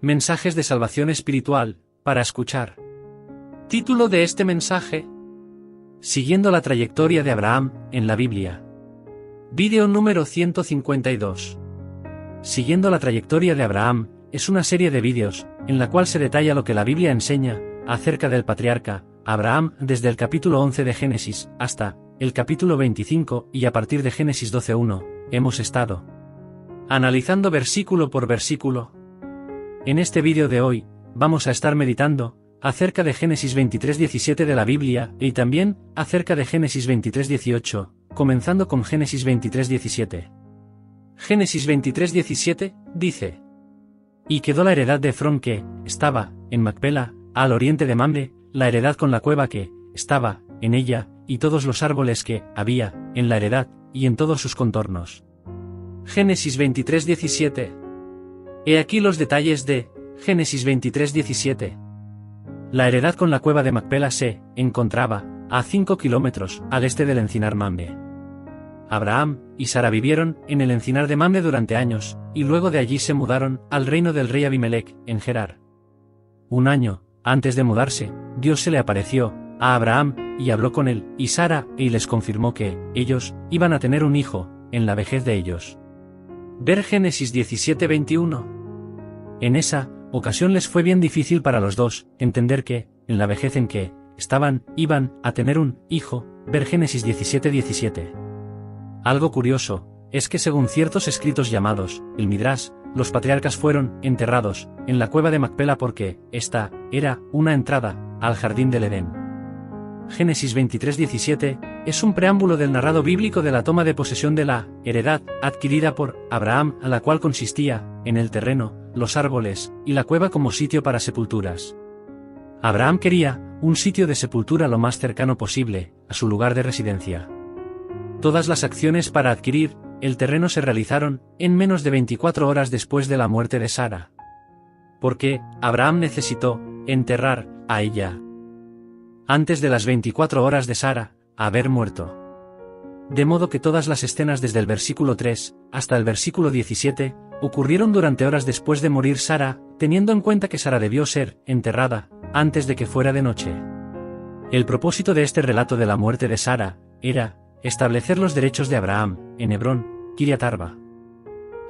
Mensajes de salvación espiritual, para escuchar. Título de este mensaje: Siguiendo la trayectoria de Abraham, en la Biblia. Vídeo número 152. Siguiendo la trayectoria de Abraham, es una serie de vídeos, en la cual se detalla lo que la Biblia enseña, acerca del patriarca, Abraham, desde el capítulo 11 de Génesis, hasta el capítulo 25, y a partir de Génesis 12:1, hemos estado analizando versículo por versículo. En este vídeo de hoy, vamos a estar meditando acerca de Génesis 23:17 de la Biblia, y también acerca de Génesis 23:18, comenzando con Génesis 23:17. Génesis 23:17, dice: Y quedó la heredad de Efrón que estaba en Macpela, al oriente de Mamre, la heredad con la cueva que estaba en ella, y todos los árboles que había en la heredad, y en todos sus contornos. Génesis 23:17. He aquí los detalles de Génesis 23:17. La heredad con la cueva de Macpela se encontraba a 5 kilómetros al este del encinar Mamre. Abraham y Sara vivieron en el encinar de Mamre durante años, y luego de allí se mudaron al reino del rey Abimelec, en Gerar. Un año antes de mudarse, Dios se le apareció a Abraham y habló con él y Sara, y les confirmó que ellos iban a tener un hijo en la vejez de ellos. Ver Génesis 17:21. En esa ocasión les fue bien difícil para los dos entender que, en la vejez en que estaban, iban a tener un hijo. Ver Génesis 17:17. Algo curioso es que, según ciertos escritos llamados el Midrash, los patriarcas fueron enterrados en la cueva de Macpela porque esta era una entrada al jardín del Edén. Génesis 23:17 es un preámbulo del narrado bíblico de la toma de posesión de la heredad adquirida por Abraham, a la cual consistía en el terreno, los árboles y la cueva como sitio para sepulturas. Abraham quería un sitio de sepultura lo más cercano posible a su lugar de residencia. Todas las acciones para adquirir el terreno se realizaron en menos de 24 horas después de la muerte de Sara. Porque Abraham necesitó enterrar a ella antes de las 24 horas de Sara haber muerto. De modo que todas las escenas desde el versículo 3 hasta el versículo 17 ocurrieron durante horas después de morir Sara, teniendo en cuenta que Sara debió ser enterrada antes de que fuera de noche. El propósito de este relato de la muerte de Sara era establecer los derechos de Abraham en Hebrón, Kiriat Arba.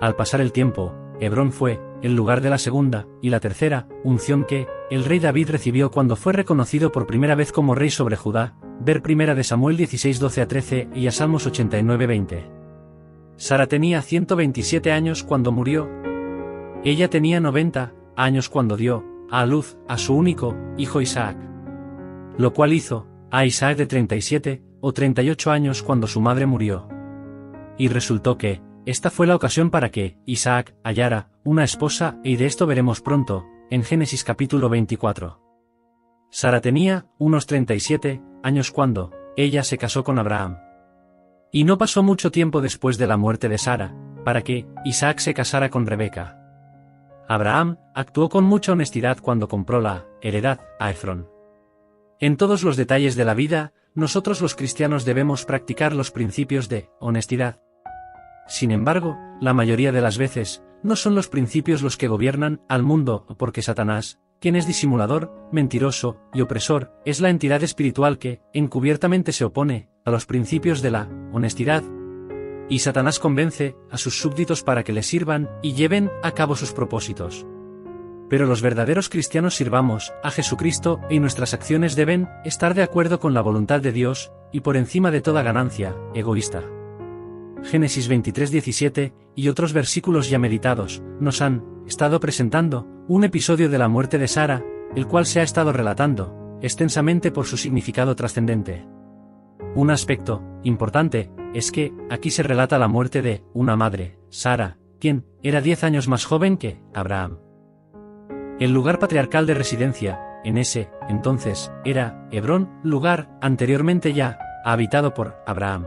Al pasar el tiempo, Hebrón fue el lugar de la segunda y la tercera unción que el rey David recibió cuando fue reconocido por primera vez como rey sobre Judá. Ver 1 de Samuel 16:12-13 y a Salmos 89:20. Sara tenía 127 años cuando murió. Ella tenía 90 años cuando dio a luz a su único hijo Isaac, lo cual hizo a Isaac de 37 o 38 años cuando su madre murió. Y resultó que esta fue la ocasión para que Isaac hallara una esposa, y de esto veremos pronto, en Génesis capítulo 24. Sara tenía unos 37 años cuando ella se casó con Abraham. Y no pasó mucho tiempo después de la muerte de Sara, para que Isaac se casara con Rebeca. Abraham actuó con mucha honestidad cuando compró la heredad a Efrón. En todos los detalles de la vida, nosotros los cristianos debemos practicar los principios de honestidad. Sin embargo, la mayoría de las veces, no son los principios los que gobiernan al mundo, porque Satanás, quien es disimulador, mentiroso y opresor, es la entidad espiritual que, encubiertamente se opone a los principios de la honestidad. Y Satanás convence a sus súbditos para que le sirvan y lleven a cabo sus propósitos. Pero los verdaderos cristianos sirvamos a Jesucristo, y nuestras acciones deben estar de acuerdo con la voluntad de Dios, y por encima de toda ganancia egoísta. Génesis 23:17 y otros versículos ya meditados nos han estado presentando un episodio de la muerte de Sara, el cual se ha estado relatando extensamente por su significado trascendente. Un aspecto importante es que aquí se relata la muerte de una madre, Sara, quien era 10 años más joven que Abraham. El lugar patriarcal de residencia en ese entonces era Hebrón, lugar anteriormente ya habitado por Abraham.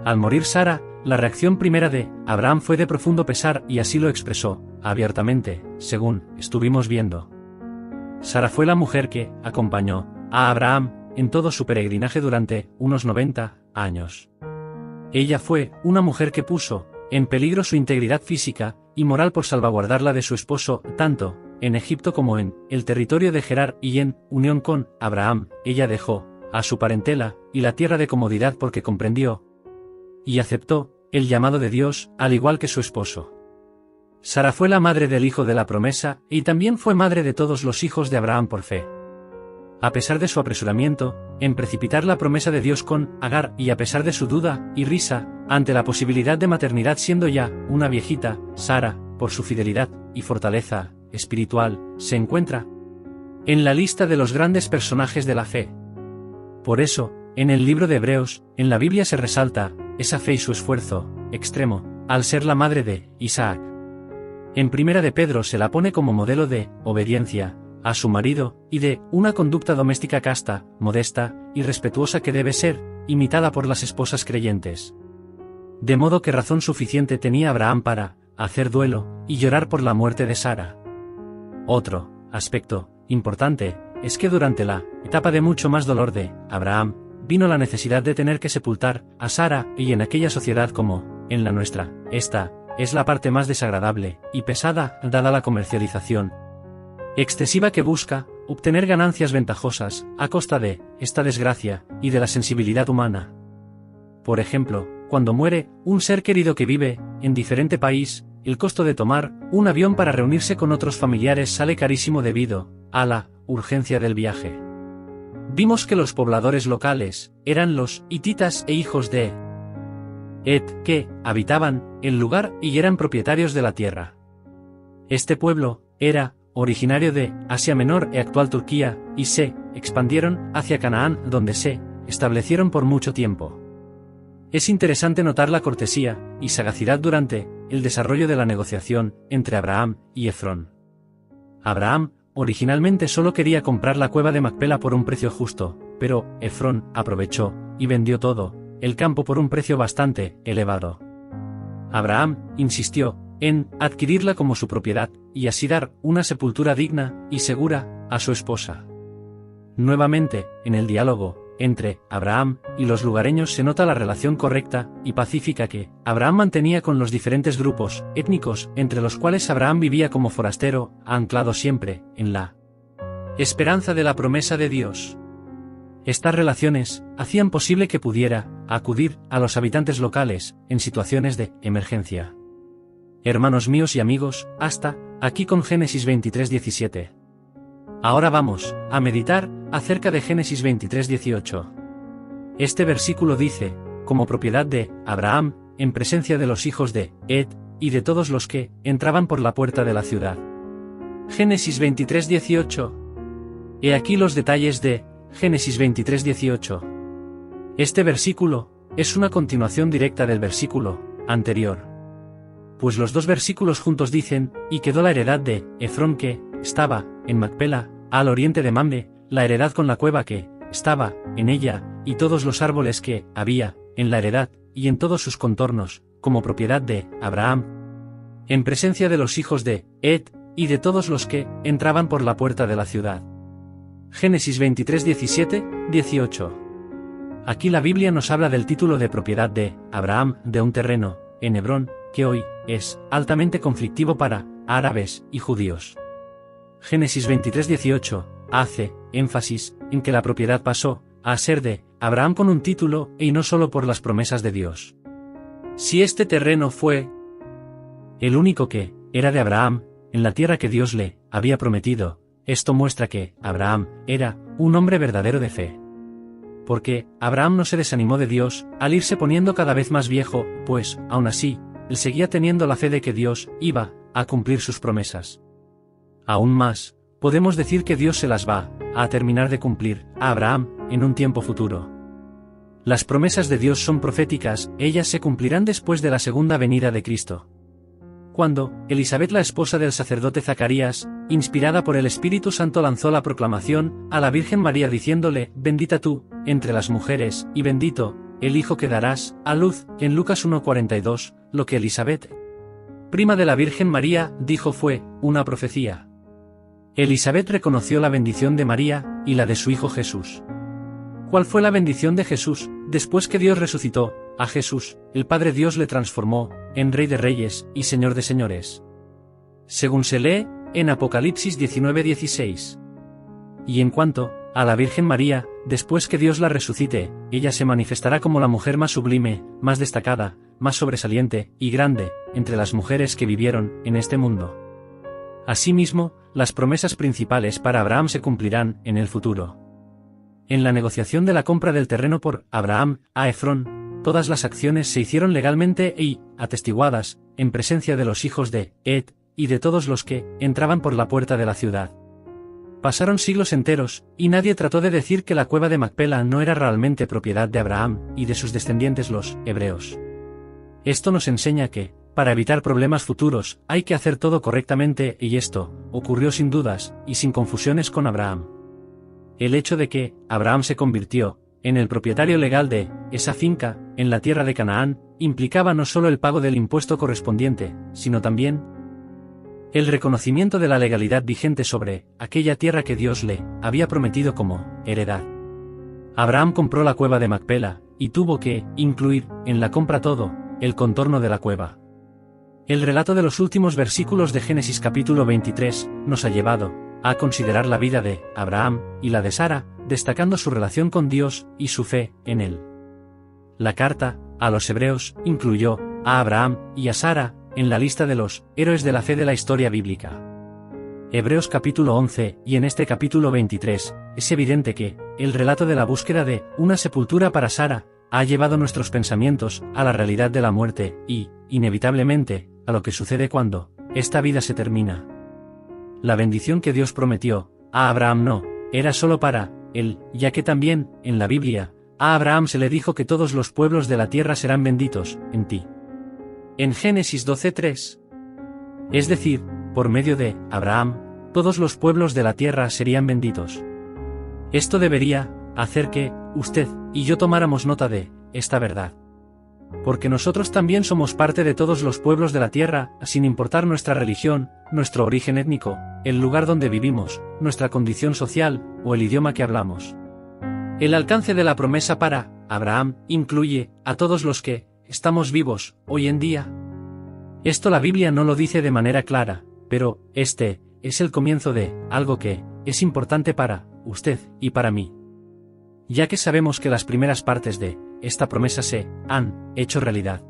Al morir Sara, la reacción primera de Abraham fue de profundo pesar, y así lo expresó abiertamente, según estuvimos viendo. Sara fue la mujer que acompañó a Abraham en todo su peregrinaje durante unos 90 años. Ella fue una mujer que puso en peligro su integridad física y moral por salvaguardarla de su esposo, tanto en Egipto como en el territorio de Gerar, y en unión con Abraham, ella dejó a su parentela y la tierra de comodidad porque comprendió y aceptó el llamado de Dios, al igual que su esposo. Sara fue la madre del hijo de la promesa, y también fue madre de todos los hijos de Abraham por fe. A pesar de su apresuramiento en precipitar la promesa de Dios con Agar, y a pesar de su duda y risa ante la posibilidad de maternidad siendo ya una viejita, Sara, por su fidelidad y fortaleza espiritual, se encuentra en la lista de los grandes personajes de la fe. Por eso, en el libro de Hebreos, en la Biblia se resalta esa fe y su esfuerzo extremo, al ser la madre de Isaac. En Primera de Pedro se la pone como modelo de obediencia a su marido y de una conducta doméstica casta, modesta y respetuosa que debe ser imitada por las esposas creyentes. De modo que razón suficiente tenía Abraham para hacer duelo y llorar por la muerte de Sara. Otro aspecto importante es que durante la etapa de mucho más dolor de Abraham, vino la necesidad de tener que sepultar a Sara, y en aquella sociedad como en la nuestra, esta es la parte más desagradable y pesada, dada la comercialización excesiva que busca obtener ganancias ventajosas a costa de esta desgracia y de la sensibilidad humana. Por ejemplo, cuando muere un ser querido que vive en diferente país, el costo de tomar un avión para reunirse con otros familiares sale carísimo debido a la urgencia del viaje. Vimos que los pobladores locales eran los hititas e hijos de Et, que habitaban el lugar y eran propietarios de la tierra. Este pueblo era originario de Asia Menor e actual Turquía, y se expandieron hacia Canaán, donde se establecieron por mucho tiempo. Es interesante notar la cortesía y sagacidad durante el desarrollo de la negociación entre Abraham y Efrón. Abraham originalmente solo quería comprar la cueva de Macpela por un precio justo, pero Efrón aprovechó y vendió todo el campo por un precio bastante elevado. Abraham insistió en adquirirla como su propiedad, y así dar una sepultura digna y segura a su esposa. Nuevamente, en el diálogo entre Abraham y los lugareños se nota la relación correcta y pacífica que Abraham mantenía con los diferentes grupos étnicos, entre los cuales Abraham vivía como forastero, anclado siempre en la esperanza de la promesa de Dios. Estas relaciones hacían posible que pudiera acudir a los habitantes locales en situaciones de emergencia. Hermanos míos y amigos, hasta aquí con Génesis 23:17. Ahora vamos a meditar acerca de Génesis 23:18. Este versículo dice, como propiedad de Abraham, en presencia de los hijos de Et, y de todos los que entraban por la puerta de la ciudad. Génesis 23:18. He aquí los detalles de Génesis 23:18. Este versículo es una continuación directa del versículo anterior. Pues los dos versículos juntos dicen, y quedó la heredad de Efrón que estaba en Macpela, al oriente de Mamre, la heredad con la cueva que estaba en ella, y todos los árboles que había en la heredad, y en todos sus contornos, como propiedad de Abraham, en presencia de los hijos de Et, y de todos los que entraban por la puerta de la ciudad. Génesis 23:17-18. Aquí la Biblia nos habla del título de propiedad de Abraham de un terreno en Hebrón, que hoy es altamente conflictivo para árabes y judíos. Génesis 23:18 hace énfasis en que la propiedad pasó a ser de Abraham con un título y no solo por las promesas de Dios. Si este terreno fue el único que era de Abraham en la tierra que Dios le había prometido, esto muestra que Abraham era un hombre verdadero de fe. Porque Abraham no se desanimó de Dios al irse poniendo cada vez más viejo, pues, aún así, él seguía teniendo la fe de que Dios iba a cumplir sus promesas. Aún más, podemos decir que Dios se las va a terminar de cumplir a Abraham en un tiempo futuro. Las promesas de Dios son proféticas, ellas se cumplirán después de la segunda venida de Cristo. Cuando Elisabet, la esposa del sacerdote Zacarías, inspirada por el Espíritu Santo, lanzó la proclamación a la Virgen María diciéndole, bendita tú entre las mujeres, y bendito el hijo que darás a luz, en Lucas 1:42, lo que Elisabet, prima de la Virgen María, dijo fue una profecía. Elisabet reconoció la bendición de María y la de su hijo Jesús. ¿Cuál fue la bendición de Jesús? Después que Dios resucitó a Jesús, el Padre Dios le transformó en Rey de Reyes y Señor de Señores. Según se lee en Apocalipsis 19:16. Y en cuanto a la Virgen María, después que Dios la resucite, ella se manifestará como la mujer más sublime, más destacada, más sobresaliente y grande entre las mujeres que vivieron en este mundo. Asimismo, las promesas principales para Abraham se cumplirán en el futuro. En la negociación de la compra del terreno por Abraham a Efrón, todas las acciones se hicieron legalmente y atestiguadas en presencia de los hijos de Et y de todos los que entraban por la puerta de la ciudad. Pasaron siglos enteros, y nadie trató de decir que la cueva de Macpela no era realmente propiedad de Abraham y de sus descendientes los hebreos. Esto nos enseña que, para evitar problemas futuros, hay que hacer todo correctamente, y esto ocurrió sin dudas y sin confusiones con Abraham. El hecho de que Abraham se convirtió en el propietario legal de esa finca en la tierra de Canaán implicaba no solo el pago del impuesto correspondiente, sino también el reconocimiento de la legalidad vigente sobre aquella tierra que Dios le había prometido como heredad. Abraham compró la cueva de Macpela y tuvo que incluir en la compra todo el contorno de la cueva. El relato de los últimos versículos de Génesis capítulo 23 nos ha llevado a considerar la vida de Abraham y la de Sara, destacando su relación con Dios y su fe en él. La carta a los hebreos incluyó a Abraham y a Sara en la lista de los héroes de la fe de la historia bíblica. Hebreos capítulo 11 y en este capítulo 23, es evidente que el relato de la búsqueda de una sepultura para Sara ha llevado nuestros pensamientos a la realidad de la muerte y, inevitablemente, a lo que sucede cuando esta vida se termina. La bendición que Dios prometió a Abraham no era solo para él, ya que también, en la Biblia, a Abraham se le dijo que todos los pueblos de la tierra serán benditos en ti. En Génesis 12:3. Es decir, por medio de Abraham, todos los pueblos de la tierra serían benditos. Esto debería hacer que usted y yo tomáramos nota de esta verdad. Porque nosotros también somos parte de todos los pueblos de la tierra, sin importar nuestra religión, nuestro origen étnico, el lugar donde vivimos, nuestra condición social o el idioma que hablamos. El alcance de la promesa para Abraham incluye a todos los que estamos vivos hoy en día. Esto la Biblia no lo dice de manera clara, pero este es el comienzo de algo que es importante para usted y para mí. Ya que sabemos que las primeras partes de esta promesa se han hecho realidad.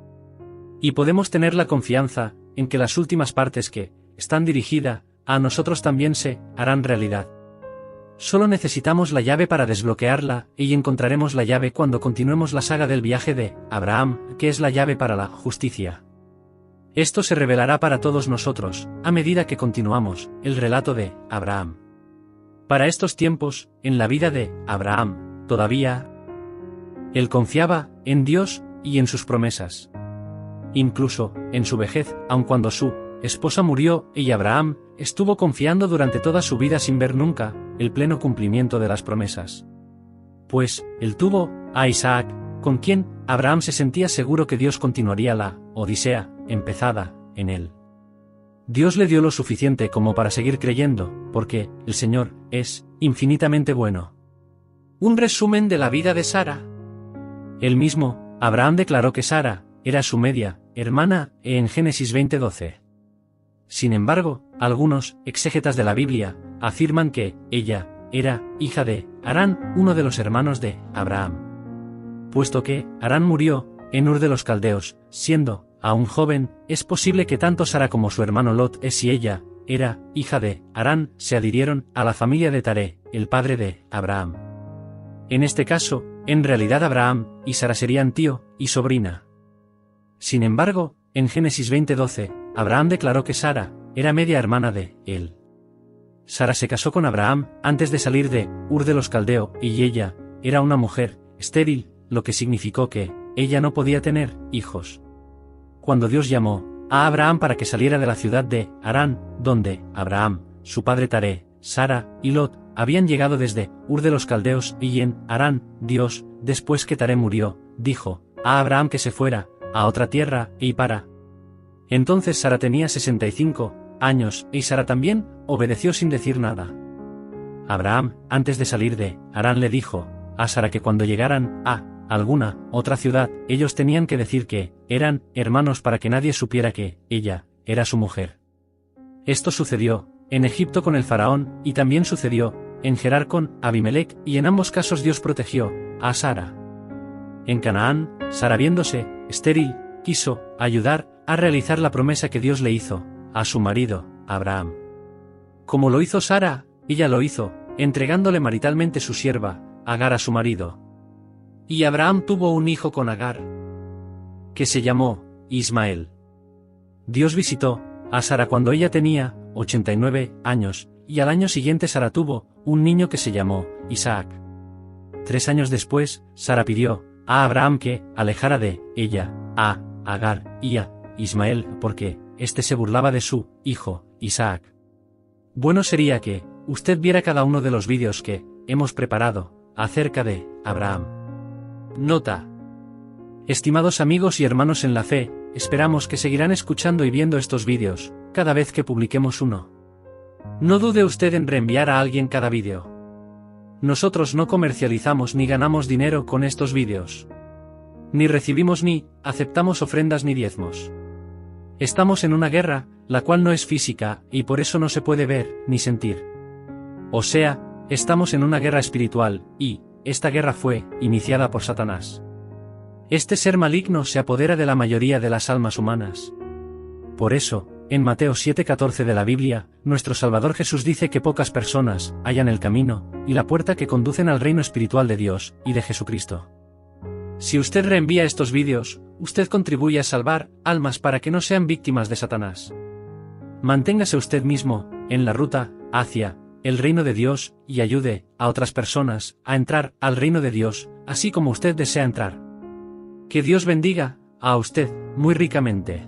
Y podemos tener la confianza en que las últimas partes que están dirigidas a nosotros también se harán realidad. Solo necesitamos la llave para desbloquearla, y encontraremos la llave cuando continuemos la saga del viaje de Abraham, que es la llave para la justicia. Esto se revelará para todos nosotros, a medida que continuamos el relato de Abraham. Para estos tiempos, en la vida de Abraham, todavía él confiaba en Dios y en sus promesas. Incluso en su vejez, aun cuando su esposa murió, y Abraham estuvo confiando durante toda su vida sin ver nunca el pleno cumplimiento de las promesas. Pues él tuvo a Isaac, con quien Abraham se sentía seguro que Dios continuaría la odisea empezada en él. Dios le dio lo suficiente como para seguir creyendo, porque el Señor es infinitamente bueno. Un resumen de la vida de Sara. Él mismo, Abraham declaró que Sara era su media hermana en Génesis 20:12. Sin embargo, algunos exégetas de la Biblia afirman que ella era hija de Harán, uno de los hermanos de Abraham. Puesto que Harán murió en Ur de los Caldeos, siendo aún joven, es posible que tanto Sara como su hermano Lot, si ella era hija de Harán, se adhirieron a la familia de Taré, el padre de Abraham. En este caso, en realidad Abraham y Sara serían tío y sobrina. Sin embargo, en Génesis 20:12, Abraham declaró que Sara era media hermana de él. Sara se casó con Abraham antes de salir de Ur de los Caldeos, y ella era una mujer estéril, lo que significó que ella no podía tener hijos. Cuando Dios llamó a Abraham para que saliera de la ciudad de Harán, donde Abraham, su padre Taré, Sara y Lot habían llegado desde Ur de los Caldeos, y en Harán, Dios, después que Taré murió, dijo a Abraham que se fuera a otra tierra, y para entonces Sara tenía 65 años, y Sara también obedeció sin decir nada. Abraham, antes de salir de Harán, le dijo a Sara que cuando llegaran a alguna otra ciudad, ellos tenían que decir que eran hermanos para que nadie supiera que ella era su mujer. Esto sucedió en Egipto con el faraón, y también sucedió en Gerar con Abimelec, y en ambos casos Dios protegió a Sara. En Canaán, Sara, viéndose estéril, quiso ayudar a realizar la promesa que Dios le hizo a su marido, Abraham. Como lo hizo Sara, ella lo hizo, entregándole maritalmente su sierva, Agar, a su marido. Y Abraham tuvo un hijo con Agar, que se llamó Ismael. Dios visitó a Sara cuando ella tenía 89 años, y al año siguiente Sara tuvo un niño que se llamó Isaac. 3 años después, Sara pidió a Abraham que alejara de ella a Agar y a Ismael, porque éste se burlaba de su hijo, Isaac. Bueno sería que usted viera cada uno de los vídeos que hemos preparado acerca de Abraham. Nota. Estimados amigos y hermanos en la fe, esperamos que seguirán escuchando y viendo estos vídeos cada vez que publiquemos uno. No dude usted en reenviar a alguien cada vídeo. Nosotros no comercializamos ni ganamos dinero con estos vídeos. Ni recibimos ni aceptamos ofrendas ni diezmos. Estamos en una guerra, la cual no es física, y por eso no se puede ver ni sentir. O sea, estamos en una guerra espiritual, y esta guerra fue iniciada por Satanás. Este ser maligno se apodera de la mayoría de las almas humanas. Por eso, en Mateo 7:14 de la Biblia, nuestro Salvador Jesús dice que pocas personas hallan el camino y la puerta que conducen al reino espiritual de Dios y de Jesucristo. Si usted reenvía estos vídeos, usted contribuye a salvar almas para que no sean víctimas de Satanás. Manténgase usted mismo en la ruta hacia el reino de Dios y ayude a otras personas a entrar al reino de Dios, así como usted desea entrar. Que Dios bendiga a usted muy ricamente.